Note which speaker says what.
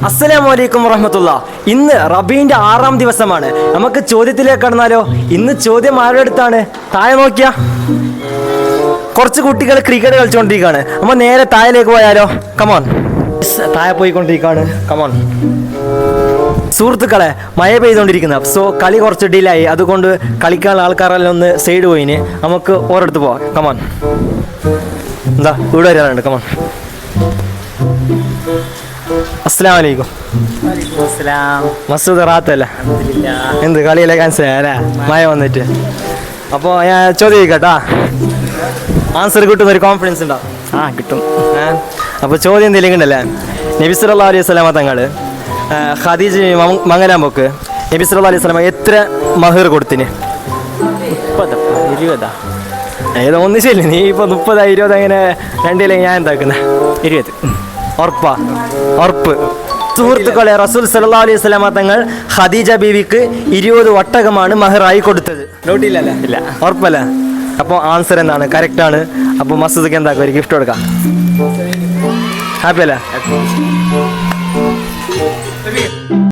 Speaker 1: അസ്സലാമു അലൈക്കും വറഹ്മത്തുള്ളാഹ്. ഇന്ന് റബീന്റെ 6-ാം ദിവസമാണ്. നമുക്ക് ചോദ്യത്തിലേക്ക് കടന്നാലോ? ഇന്ന് ചോദ്യം ആരുടെ അടുത്താണ്? താഴെ നോക്കിയാ കുറച്ച് കുട്ടികൾ ക്രിക്കറ്റ് കളിച്ചുകൊണ്ടിരിക്കുകയാണ്. നമ്മൾ നേരെ താഴേക്ക് പോയാലോ? കമോൺ, താഴെ പോയിക്കൊണ്ടിരിക്കുകയാണ്. കമോൺ സുഹൃത്തുക്കളെ, മഴ പെയ്തുകൊണ്ടിരിക്കുന്നത്. സോ കളി കുറച്ച് ഡിലേ ആയി. അതുകൊണ്ട് കളിക്കാനുള്ള ആൾക്കാരെല്ലാം ഒന്ന് സൈഡ് പോയിന്. നമുക്ക് ഓരോടുത്ത് പോവാം. കമോൺ, എന്താ ഇവിടെ വരാറുണ്ട്. കമോൺ. അസ്സലാമു അലൈക്കും. മസൂദ് റാത്തല്ല? എന്ത് കളിയിലെ ക്യാൻസൽ അല്ലേ? മഴ വന്നിട്ട്. അപ്പോൾ ഞാൻ ചോദ്യം ചോദിക്കട്ടാ, ആൻസർ കിട്ടുന്ന ഒരു കോൺഫിഡൻസ് ഉണ്ടോ?
Speaker 2: കിട്ടും.
Speaker 1: അപ്പോൾ ചോദ്യം എന്തെങ്കിലും ഉണ്ടല്ലേ? നബി സല്ലല്ലാഹു അലൈഹി വസല്ലമ തങ്ങൾ ഖദീജ മംഗലാമ്പോക്ക് നബി സല്ലല്ലാഹു അലൈഹി വസല്ലമ എത്ര മഹർ കൊടുത്തിന്?
Speaker 2: 20
Speaker 1: ഏതോ ഒന്ന് ശരി. നീ ഇപ്പോൾ 30 20 അങ്ങനെ രണ്ടിലേക്ക് ഞാൻ എന്താക്കുന്നത്?
Speaker 2: 20.
Speaker 1: ഉറപ്പാ? ഉറപ്പ്. സുഹൃത്തുക്കളെ, റസൂൽ സല്ലല്ലാഹു അലൈഹി വസല്ലമ തങ്ങൾ ഖദീജ ബീവിക്ക് 20 ഒട്ടകമാണ് മഹറായി കൊടുത്തത്. ഡൗട്ടില്ലല്ലേ?
Speaker 2: ഇല്ല.
Speaker 1: ഉറപ്പല്ലേ? അപ്പോൾ ആൻസർ എന്താണ്? കറക്റ്റ് ആണ്. അപ്പോൾ മസൂദക്ക് എന്താക്കും? ഒരു ഗിഫ്റ്റ് കൊടുക്കാം. ഹാപ്പി അല്ലേ?